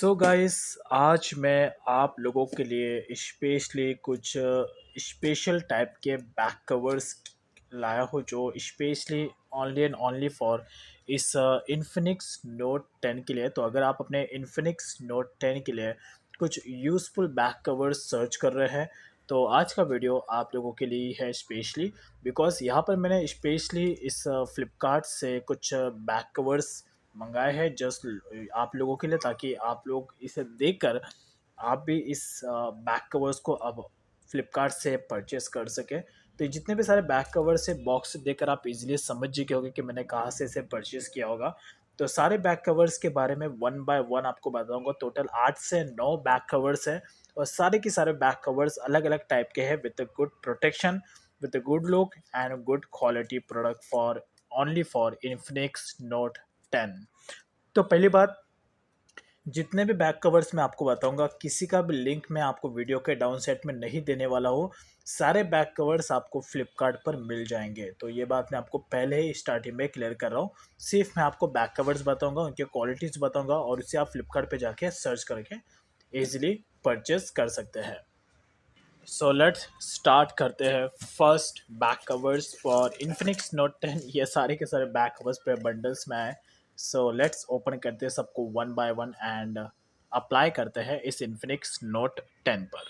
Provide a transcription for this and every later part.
So guys, आज मैं आप लोगों के लिए स्पेशली कुछ स्पेशल टाइप के बैक कवर्स लाया हूँ जो specially only and only for इस इन्फिनिक्स नोट 10 के लिए। तो अगर आप अपने इन्फिनिक्स नोट 10 के लिए कुछ यूज़फुल बैक कवर्स सर्च कर रहे हैं तो आज का वीडियो आप लोगों के लिए है स्पेशली, बिकॉज़ यहाँ पर मैंने स्पेशली इस फ्लिपकार्ट से कुछ बैक कवर्स मंगाए हैं जस्ट आप लोगों के लिए, ताकि आप लोग इसे देखकर आप भी इस बैक कवर्स को अब फ्लिपकार्ट से परचेस कर सके। तो ये जितने भी सारे बैक कवर्स है बॉक्स देखकर आप इजीली समझ चुके होंगे कि मैंने कहाँ से इसे परचेस किया होगा। तो सारे बैक कवर्स के बारे में वन बाय वन आपको बताऊंगा। टोटल 8 से 9 बैक कवर्स है और सारे के सारे बैक कवर्स अलग अलग टाइप के हैं with good protection, with good look and good quality product for only for Infinix note 10। तो पहली बात, जितने भी बैक कवर्स मैं आपको बताऊंगा किसी का भी लिंक मैं आपको वीडियो के डाउन साइड में नहीं देने वाला हूँ। सारे बैक कवर्स आपको फ्लिपकार्ट पर मिल जाएंगे। तो ये बात मैं आपको पहले ही स्टार्टिंग में क्लियर कर रहा हूँ। सिर्फ मैं आपको बैक कवर्स बताऊंगा, उनके क्वालिटीज़ बताऊंगा और उसे आप फ्लिपकार्ट पे जाके सर्च करके ईजिली परचेस कर सकते हैं। सो लेट्स स्टार्ट करते हैं। First back covers for Infinix note 10। ये सारे के सारे बैक कवर्स पे बंडल्स में आए। सो लेट्स ओपन करते हैं सबको one by one and apply करते हैं इस इन्फिनिक्स नोट 10 पर।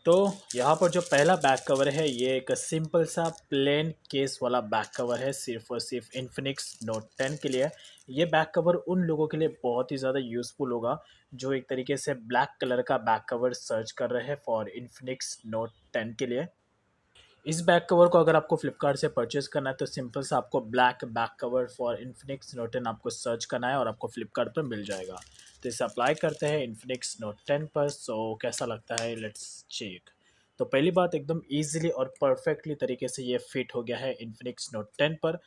तो यहाँ पर जो पहला बैक कवर है ये एक सिंपल सा प्लेन केस वाला बैक कवर है, सिर्फ और सिर्फ इन्फिनिक्स नोट 10 के लिए। ये बैक कवर उन लोगों के लिए बहुत ही ज़्यादा यूज़फुल होगा जो एक तरीके से ब्लैक कलर का बैक कवर सर्च कर रहे हैं फॉर इन्फिनिक्स नोट 10 के लिए। इस बैक कवर को अगर आपको फ्लिपकार्ट से परचेज करना है तो सिंपल सा आपको black back cover for Infinix note 10 आपको सर्च करना है और आपको फ्लिपकार्ट पर मिल जाएगा। तो इसे अप्लाई करते हैं इन्फिनिक्स नोट 10 पर। सो कैसा लगता है, लेट्स चेक। तो पहली बात, एकदम ईजिली और परफेक्टली तरीके से ये फिट हो गया है इन्फिनिक्स नोट 10 पर।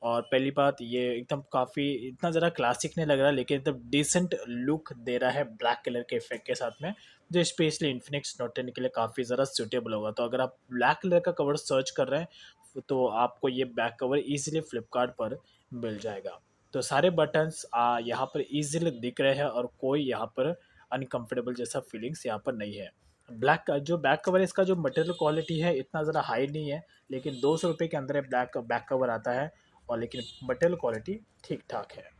और पहली बात, ये एकदम काफ़ी इतना ज़रा क्लासिक नहीं लग रहा, लेकिन एकदम डिसेंट लुक दे रहा है ब्लैक कलर के इफेक्ट के साथ में, जो स्पेशली इन्फिनिक्स नोट 10 के लिए काफ़ी ज़रा सूटेबल होगा। तो अगर आप ब्लैक कलर का कवर सर्च कर रहे हैं तो आपको ये बैक कवर इजीली फ्लिपकार्ट पर मिल जाएगा। तो सारे बटन्स यहाँ पर इजीली दिख रहे हैं और कोई यहाँ पर अनकंफर्टेबल जैसा फीलिंग्स यहाँ पर नहीं है। ब्लैक का जो बैक कवर है, इसका जो मटेरियल क्वालिटी है इतना ज़रा हाई नहीं है, लेकिन 200 रुपये के अंदर ब्लैक बैक कवर आता है और लेकिन मटेरियल क्वालिटी ठीक ठाक है।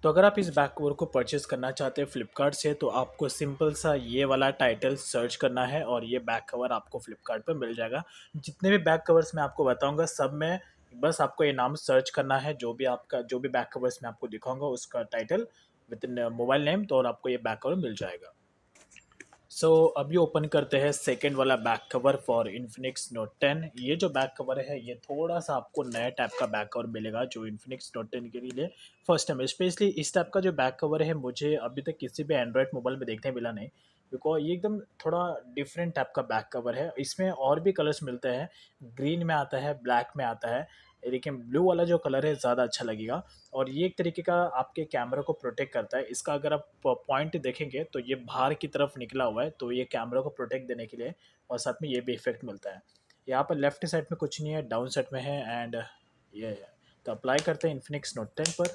तो अगर आप इस बैक कवर को परचेज़ करना चाहते हैं फ्लिपकार्ट से तो आपको सिंपल सा ये वाला टाइटल सर्च करना है और ये बैक कवर आपको फ्लिपकार्ट पर मिल जाएगा। जितने भी बैक कवर्स मैं आपको बताऊंगा सब में बस आपको ये नाम सर्च करना है, जो भी बैक कवर्स मैं आपको दिखाऊंगा उसका title with in mobile name, तो और आपको ये बैक कवर मिल जाएगा। सो अभी ओपन करते हैं सेकेंड वाला back cover for Infinix note 10। ये जो बैक कवर है ये थोड़ा सा आपको नया टाइप का बैक कवर मिलेगा जो इन्फिनिक्स नोट 10 के लिए फर्स्ट टाइम। स्पेशली इस टाइप का जो बैक कवर है मुझे अभी तक किसी भी एंड्रॉयड मोबाइल में देखने मिला नहीं, बिकॉज ये एकदम थोड़ा डिफरेंट टाइप का बैक कवर है। इसमें और भी कलर्स मिलते हैं, ग्रीन में आता है, ब्लैक में आता है, लेकिन ब्लू वाला जो कलर है ज़्यादा अच्छा लगेगा। और ये एक तरीके का आपके कैमरा को प्रोटेक्ट करता है। इसका अगर आप पॉइंट देखेंगे तो ये बाहर की तरफ निकला हुआ है, तो ये कैमरा को प्रोटेक्ट देने के लिए, और साथ में ये भी इफेक्ट मिलता है। यहाँ पर लेफ्ट साइड में कुछ नहीं है, डाउन साइड में है एंड ये है। तो अप्लाई करते हैं इन्फिनिक्स नोट 10 पर।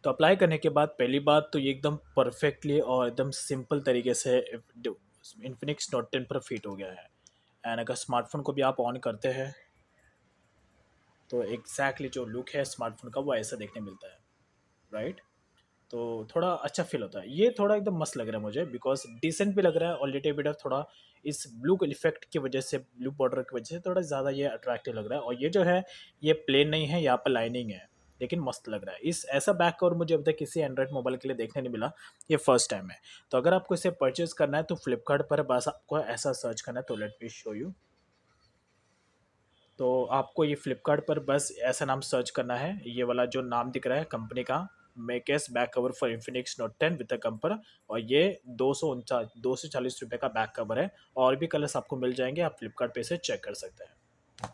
तो अप्लाई करने के बाद पहली बात तो ये एकदम परफेक्टली और एकदम सिंपल तरीके से इन्फिनिक्स नोट 10 पर फिट हो गया है। एंड अगर स्मार्टफोन को भी आप ऑन करते हैं तो एग्जैक्टली जो लुक है स्मार्टफोन का वो ऐसा देखने मिलता है, राइट। तो थोड़ा अच्छा फील होता है। ये थोड़ा एकदम मस्त लग रहा है मुझे, बिकॉज डिसेंट भी लग रहा है और लिटिल बिट ऑफ थोड़ा इस ब्लू इफेक्ट की वजह से, ब्लू बॉर्डर की वजह से थोड़ा ज़्यादा ये अट्रैक्टिव लग रहा है। और ये जो है ये प्लेन नहीं है, यहाँ पर लाइनिंग है, लेकिन मस्त लग रहा है। इस ऐसा बैक कवर मुझे अभी तक किसी एंड्रॉइड मोबाइल के लिए देखने नहीं मिला, ये फर्स्ट टाइम है। तो अगर आपको इसे परचेज करना है तो फ्लिपकार्ट पर बस आपको ऐसा सर्च करना है। तो लेट मी शो यू। तो आपको ये फ्लिपकार्ट पर बस ऐसा नाम सर्च करना है, ये वाला जो नाम दिख रहा है कंपनी का, मेकेस back cover for Infinix note 10 with कंपर। और ये 240 रुपये का बैक कवर है। और भी कलर्स आपको मिल जाएंगे, आप फ्लिपकार्ट पे से चेक कर सकते हैं।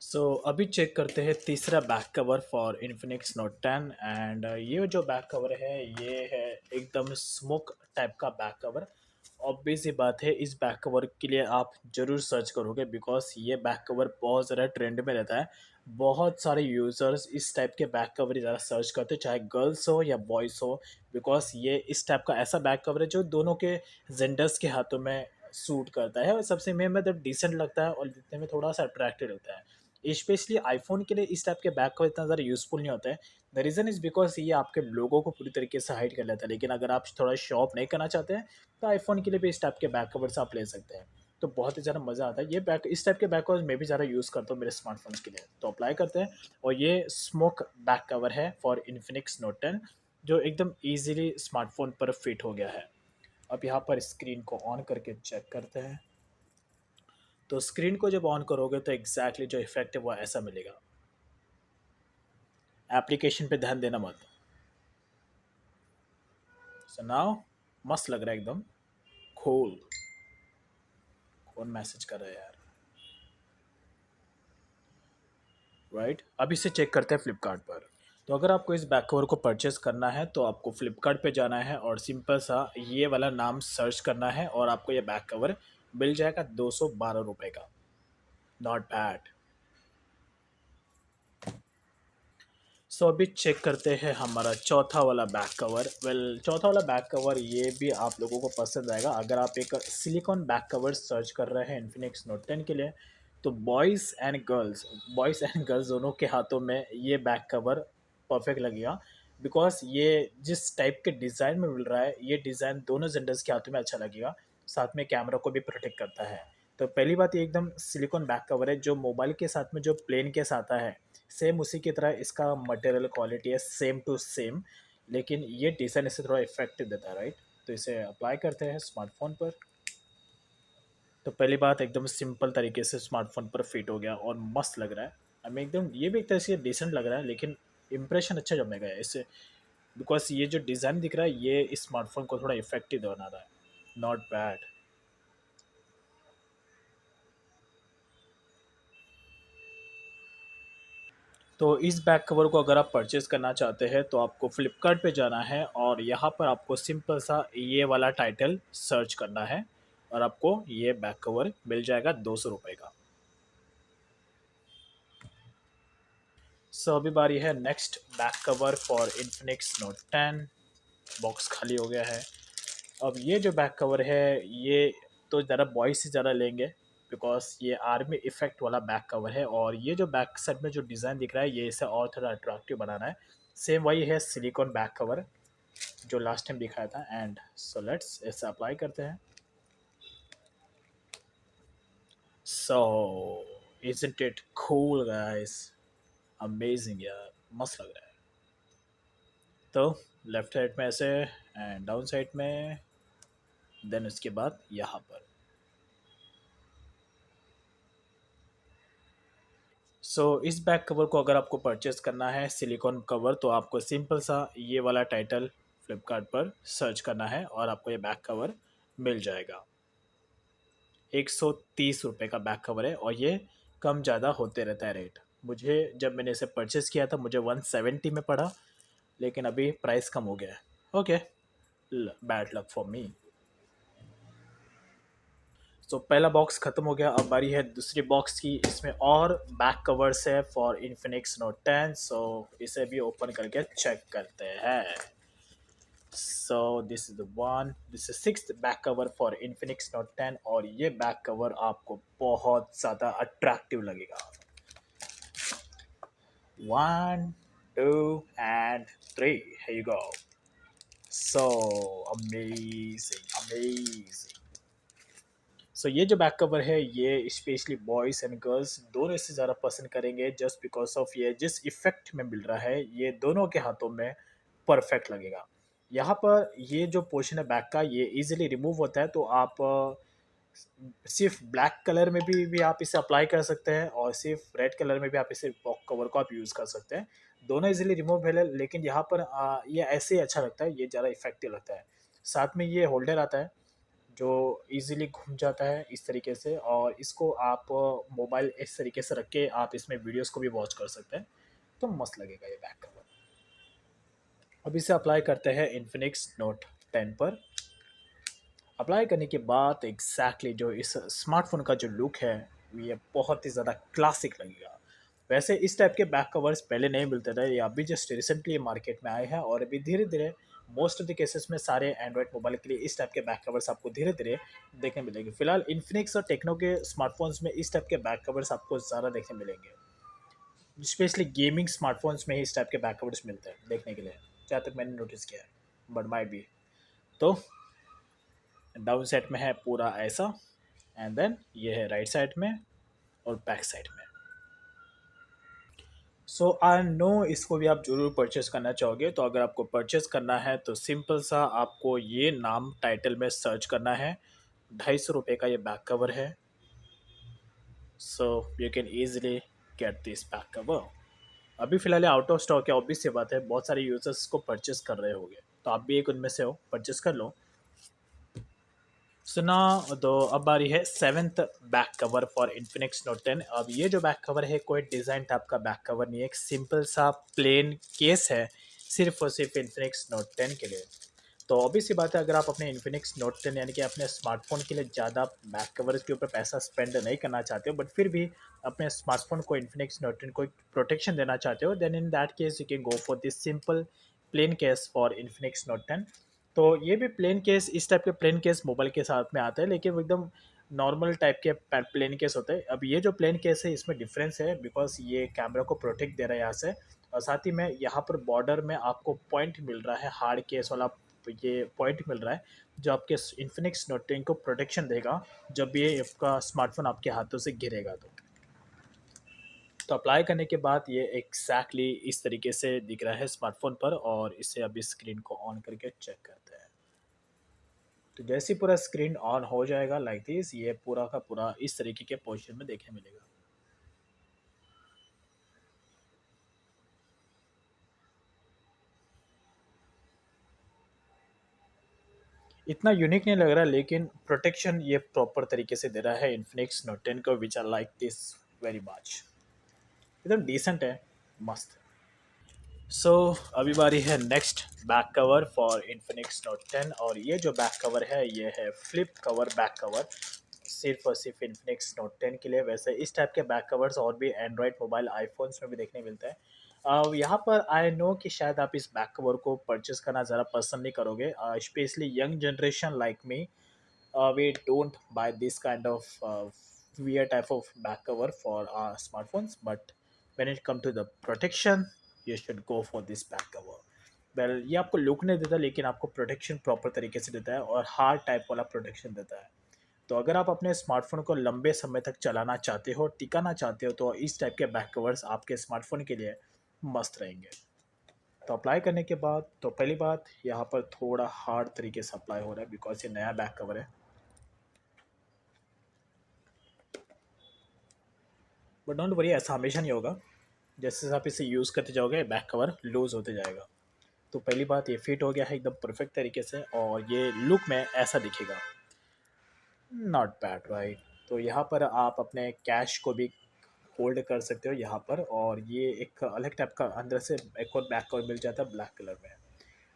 सो अभी चेक करते हैं तीसरा back cover for Infinix note 10। And ये जो बैक कवर है ये है एकदम स्मोक टाइप का बैक कवर। ऑब्वियस सी बात है, इस बैक कवर के लिए आप ज़रूर सर्च करोगे बिकॉज़ ये बैक कवर बहुत ज़्यादा ट्रेंड में रहता है। बहुत सारे यूज़र्स इस टाइप के बैक कवर ही ज़्यादा सर्च करते हैं, चाहे गर्ल्स हो या बॉयज़ हो, बिकॉज़ ये इस टाइप का ऐसा बैक कवर है जो दोनों के जेंडर्स के हाथों में सूट करता है और सबसे मेन मतलब डिसेंट लगता है और दिखने में थोड़ा-सा अट्रैक्टिव लगता है। स्पेशली आईफ़ोन के लिए इस टाइप के बैक कवर इतना ज़्यादा यूज़फुल नहीं होता है। द रीज़न इज़ बिकॉज़ ये आपके लोगो को पूरी तरीके से हाइड कर लेता है, लेकिन अगर आप थोड़ा शो ऑफ नहीं करना चाहते हैं तो आईफ़ोन के लिए भी इस टाइप के बैक कवर्स आप ले सकते हैं। तो बहुत ही ज़्यादा मज़ा आता है। ये बैक इस टाइप के बैक कवर्स मैं भी ज़्यादा यूज़ करता हूँ मेरे स्मार्टफ़ोन्स के लिए। तो अप्लाई करते हैं और ये स्मोक बैक कवर है फॉर इन्फिनिक्स नोट 10 जो एकदम ईज़िली स्मार्टफ़ोन पर फिट हो गया है। अब यहाँ पर स्क्रीन को ऑन करके चेक करते हैं। तो स्क्रीन को जब ऑन करोगे तो एग्ज़ैक्टली जो इफ़ेक्ट है वो ऐसा मिलेगा। एप्लीकेशन पे ध्यान देना मत। सो नाउ मस्त लग रहा है एकदम। कूल। कौन मैसेज कर रहा है यार? राइट, अब इसे चेक करते हैं फ्लिपकार्ट पर। तो अगर आपको इस बैक कवर को परचेस करना है तो आपको फ्लिपकार्ट पे जाना है और सिंपल सा ये वाला नाम सर्च करना है और आपको ये बैक कवर मिल जाएगा 212 रुपये का। Not bad. सो अभी चेक करते हैं हमारा चौथा वाला बैक कवर। चौथा वाला बैक कवर ये भी आप लोगों को पसंद आएगा अगर आप एक सिलिकॉन बैक कवर सर्च कर रहे हैं इन्फिनिक्स नोट 10 के लिए। तो बॉयज़ एंड गर्ल्स दोनों के हाथों में ये बैक कवर परफेक्ट लगेगा बिकॉज ये जिस टाइप के डिज़ाइन में मिल रहा है ये डिज़ाइन दोनों जेंडर्स के हाथों में अच्छा लगेगा। साथ में कैमरा को भी प्रोटेक्ट करता है। तो पहली बात ये एकदम सिलिकॉन बैक कवर है जो मोबाइल के साथ में जो प्लेन केस आता है सेम उसी की तरह इसका मटेरियल क्वालिटी है सेम टू सेम। लेकिन ये डिज़ाइन इसे थोड़ा इफेक्टिव देता है राइट। तो इसे अप्लाई करते हैं स्मार्टफोन पर। तो पहली बात एकदम सिंपल तरीके से स्मार्टफोन पर फिट हो गया और मस्त लग रहा है। हमें एकदम ये भी एक तरह से डिसेंट लग रहा है लेकिन इम्प्रेशन अच्छा जमेगा इससे बिकॉज ये जो डिज़ाइन दिख रहा है ये इस स्मार्टफोन को थोड़ा इफेक्टिव बना रहा है। Not bad. तो इस बैक कवर को अगर आप परचेज़ करना चाहते हैं तो आपको फ्लिपकार्ट पे जाना है और यहाँ पर आपको सिंपल सा ये वाला टाइटल सर्च करना है और आपको ये बैक कवर मिल जाएगा 200 रुपये का। सो अभी बारी है next back cover for Infinix note 10। Box खाली हो गया है। अब ये जो बैक कवर है ये तो ज़रा बॉयज़ से ज़्यादा लेंगे बिकॉज ये आर्मी इफेक्ट वाला बैक कवर है और ये जो बैक साइड में जो डिज़ाइन दिख रहा है ये इसे और थोड़ा अट्रैक्टिव बनाना है। सेम वही है सिलिकॉन बैक कवर जो लास्ट टाइम दिखाया था एंड सो लेट्स इसे अप्लाई करते हैं। सो isn't it cool guys? Amazing यार, मस्त लग रहा है। तो लेफ्ट साइड में ऐसे एंड डाउन साइड में देन उसके बाद यहाँ पर। इस बैक कवर को अगर आपको परचेस करना है सिलिकॉन कवर तो आपको सिंपल सा ये वाला टाइटल फ्लिपकार्ट पर सर्च करना है और आपको ये बैक कवर मिल जाएगा। 130 रुपये का बैक कवर है और ये कम ज़्यादा होते रहता है रेट। मुझे जब मैंने इसे परचेस किया था मुझे 170 में पड़ा लेकिन अभी प्राइस कम हो गया है। Okay, bad luck for me. पहला बॉक्स खत्म हो गया। अब बारी है दूसरी बॉक्स की। इसमें और बैक कवर्स है फॉर इन्फिनिक्स नोट 10। इसे भी ओपन करके चेक करते हैं। This is the one, this is sixth back cover for Infinix note 10 और ये बैक कवर आपको बहुत ज़्यादा अट्रैक्टिव लगेगा। 1 2 and 3, here you go। Amazing amazing. ये जो बैक कवर है ये स्पेशली बॉयज़ एंड गर्ल्स दोनों इससे ज़्यादा पसंद करेंगे जस्ट बिकॉज ऑफ ये जिस इफ़ेक्ट में मिल रहा है ये दोनों के हाथों में परफेक्ट लगेगा। यहाँ पर ये जो पोर्शन है बैक का ये इजीली रिमूव होता है तो आप सिर्फ ब्लैक कलर में भी आप इसे अप्लाई कर सकते हैं और सिर्फ रेड कलर में भी आप इसे कवर को आप यूज़ कर सकते हैं। दोनों इजीली रिमूव है लेकिन यहाँ पर ये ऐसे ही अच्छा लगता है, ये ज़्यादा इफेक्टिव लगता है। साथ में ये होल्डर आता है जो इजीली घूम जाता है इस तरीके से और इसको आप मोबाइल इस तरीके से रख के आप इसमें वीडियोस को भी वॉच कर सकते हैं। तो मस्त लगेगा ये बैक कवर। अब इसे अप्लाई करते हैं इन्फिनिक्स नोट 10 पर। अप्लाई करने के बाद एग्जैक्टली जो इस स्मार्टफोन का जो लुक है ये बहुत ही ज़्यादा क्लासिक लगेगा। वैसे इस टाइप के बैक कवर्स पहले नहीं मिलते थे, ये अभी जस्ट रिसेंटली मार्केट में आए हैं और अभी धीरे धीरे मोस्ट ऑफ द केसेस में सारे एंड्रॉयड मोबाइल के लिए इस टाइप के बैक कवर्स आपको धीरे धीरे देखने मिलेंगे। फिलहाल इन्फिनिक्स और टेक्नो के स्मार्टफोन्स में इस टाइप के बैक कवर्स आपको ज़्यादा देखने मिलेंगे। स्पेशली गेमिंग स्मार्टफोन्स में ही इस टाइप के बैक कवर्स मिलते हैं देखने के लिए, जहाँ तक मैंने नोटिस किया है, बट माइट बी। तो डाउन साइड में है पूरा ऐसा, एंड देन ये है राइट साइड में और बैक साइड में। सो आई नो इसको भी आप जरूर परचेस करना चाहोगे, तो अगर आपको परचेस करना है तो सिंपल सा आपको ये नाम टाइटल में सर्च करना है। 250 रुपये का ये बैक कवर है। So you can easily get this back cover. अभी फिलहाल आउट ऑफ स्टॉक है, ऑब्वियस सी बात है, बहुत सारे यूजर्स इसको परचेस कर रहे होंगे, तो आप भी एक उनमें से हो, परचेस कर लो। सुना। तो अब बारी है seventh back cover for Infinix note 10। अब ये जो बैक कवर है कोई डिज़ाइन टाइप का बैक कवर नहीं है, एक सिंपल सा प्लेन केस है, सिर्फ और सिर्फ इन्फिनिक्स नोट 10 के लिए। तो ऑब्वियस सी बात है, अगर आप अपने इन्फिनिक्स नोट 10 यानी कि अपने स्मार्टफोन के लिए ज़्यादा बैक कवर के ऊपर पैसा स्पेंड नहीं करना चाहते हो, बट फिर भी अपने स्मार्टफोन को इन्फिनिक्स नोट 10 को प्रोटेक्शन देना चाहते हो, then in that case you can go for this simple plain case for Infinix note 10। तो ये भी प्लेन केस, इस टाइप के प्लेन केस मोबाइल के साथ में आते हैं, लेकिन वो एकदम नॉर्मल टाइप के प्लेन केस होते हैं। अब ये जो प्लेन केस है इसमें डिफरेंस है, बिकॉज ये कैमरा को प्रोटेक्ट दे रहा है यहाँ से, और साथ ही में यहाँ पर बॉर्डर में आपको पॉइंट मिल रहा है, हार्ड केस वाला ये पॉइंट मिल रहा है, जो आपके इन्फिनिक्स नोट 10 को प्रोटेक्शन देगा जब ये आपका स्मार्टफोन आपके हाथों से गिरेगा। तो अप्लाई करने के बाद ये एग्जैक्टली इस तरीके से दिख रहा है स्मार्टफोन पर, और इसे अभी स्क्रीन को ऑन करके चेक करते हैं। तो जैसे ही पूरा स्क्रीन ऑन हो जाएगा लाइक दिस, ये पूरा का पूरा इस तरीके के पोजीशन में देखने मिलेगा। इतना यूनिक नहीं लग रहा, लेकिन प्रोटेक्शन ये प्रॉपर तरीके से दे रहा है इन्फिनिक्स नोट 10 को, which I like this very much. एकदम डिसेंट है, मस्त। सो अभी बारी है next back cover for Infinix note 10, और ये जो बैक कवर है ये है फ्लिप कवर बैक कवर, सिर्फ और सिर्फ इन्फिनिक्स नोट 10 के लिए। वैसे इस टाइप के बैक कवर्स और भी एंड्रॉयड मोबाइल आईफोन्स में भी देखने मिलता है। यहाँ पर आई नो कि शायद आप इस बैक कवर को परचेस करना ज़रा पसंद नहीं करोगे, specially young generation like me. We don't buy this kind of weird type of back cover for our smartphones, but when it comes to the protection, you should go for this back cover. Well ये आपको look नहीं देता, लेकिन आपको protection proper तरीके से देता है और हार्ड टाइप वाला प्रोटेक्शन देता है। तो अगर आप अपने स्मार्टफोन को लंबे समय तक चलाना चाहते हो, टिकाना चाहते हो, तो इस टाइप के बैक कवर्स आपके स्मार्टफोन के लिए मस्त रहेंगे। तो अप्लाई करने के बाद तो पहली बात यहाँ पर थोड़ा हार्ड तरीके से अप्लाई हो रहा है, बिकॉज ये नया बैक कवर है, बट डोंट वरी, ऐसा हमेशा नहीं होगा। जैसे जैसे आप इसे यूज़ करते जाओगे बैक कवर लूज़ होते जाएगा। तो पहली बात ये फिट हो गया है एकदम परफेक्ट तरीके से, और ये लुक में ऐसा दिखेगा, नॉट बैड राइट। तो यहाँ पर आप अपने कैश को भी होल्ड कर सकते हो यहाँ पर, और ये एक अलग टाइप का अंदर से एक और बैक कवर मिल जाता है ब्लैक कलर में,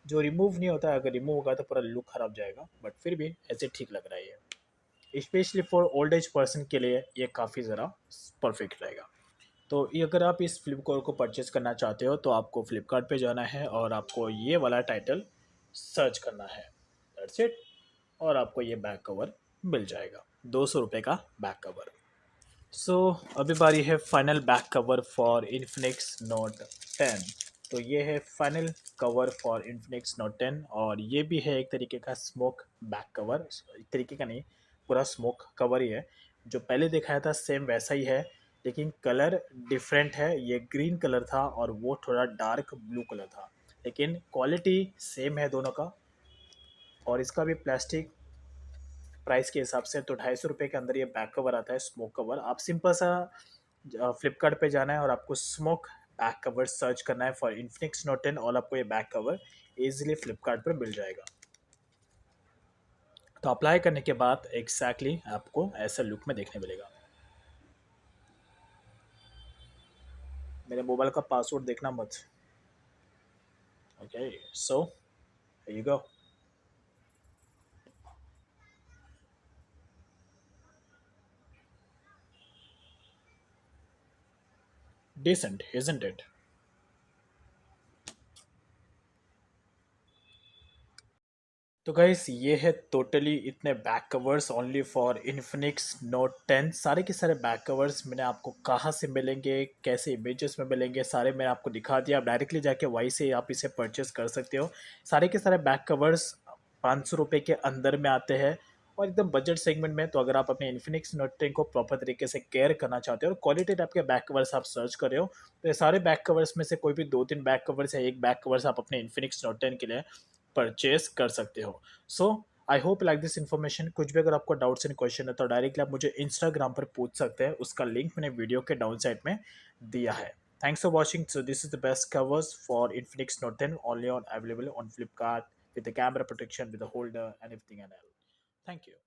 जो रिमूव नहीं होता है। अगर रिमूव होगा तो पूरा लुक खराब जाएगा, बट फिर भी ऐसे ठीक लग रहा है ये, specially for old age person के लिए ये काफ़ी ज़रा परफेक्ट रहेगा। तो ये अगर आप इस फ्लिपकार्ट को परचेज़ करना चाहते हो तो आपको फ्लिपकार्ट पे जाना है और आपको ये वाला टाइटल सर्च करना है, दैट्स इट, और आपको ये बैक कवर मिल जाएगा, 200 रुपये का बैक कवर। सो अभी बारी है final back cover for Infinix note 10। तो ये है final cover for Infinix note 10, और ये भी है एक तरीके का स्मोक बैक कवर, एक तरीके का नहीं, पूरा स्मोक कवर ही है। जो पहले दिखाया था सेम वैसा ही है, लेकिन कलर डिफरेंट है, ये ग्रीन कलर था और वो थोड़ा डार्क ब्लू कलर था, लेकिन क्वालिटी सेम है दोनों का। और इसका भी प्लास्टिक प्राइस के हिसाब से तो 250 रुपये के अंदर ये बैक कवर आता है, स्मोक कवर। आप सिंपल सा फ्लिपकार्ट पे जाना है और आपको स्मोक बैक कवर सर्च करना है फॉर इन्फिनिक्स नोट 10, और आपको ये बैक कवर इजीली फ्लिपकार्ट पर मिल जाएगा। तो अप्लाई करने के बाद एग्जैक्टली आपको ऐसा लुक में देखने मिलेगा। मेरे मोबाइल का पासवर्ड देखना मत। Okay, so you go. decent, isn't it? तो गाइस ये है टोटली इतने back covers only for Infinix note 10। सारे के सारे बैक कवर्स मैंने आपको कहाँ से मिलेंगे, कैसे इमेजेस में मिलेंगे, सारे मैंने आपको दिखा दिया। आप डायरेक्टली जाके वहीं से आप इसे परचेस कर सकते हो। सारे के सारे बैक कवर्स 500 रुपये के अंदर में आते हैं और एकदम बजट सेगमेंट में। तो अगर आप अपने इन्फिनिक्स नोट 10 को प्रॉपर तरीके से केयर करना चाहते हो और क्वालिटी टाइप के बैक कवर्स आप सर्च कर रहे हो, तो ये सारे बैक कवर्स में से कोई भी दो तीन बैक कवर्स या एक बैक कवर्स आप अपने इन्फिनिक्स नोट 10 के लिए परचेस कर सकते हो। So I hope like this information. कुछ भी अगर आपको डाउट्स एंड क्वेश्चन है तो डायरेक्टली आप मुझे इंस्टाग्राम पर पूछ सकते हैं, उसका लिंक मैंने वीडियो के डाउन साइड में दिया है। Thanks for watching. So this is the best covers for Infinix Note 10 only on available on Flipkart with the camera protection, with the holder and everything and all. Thank you.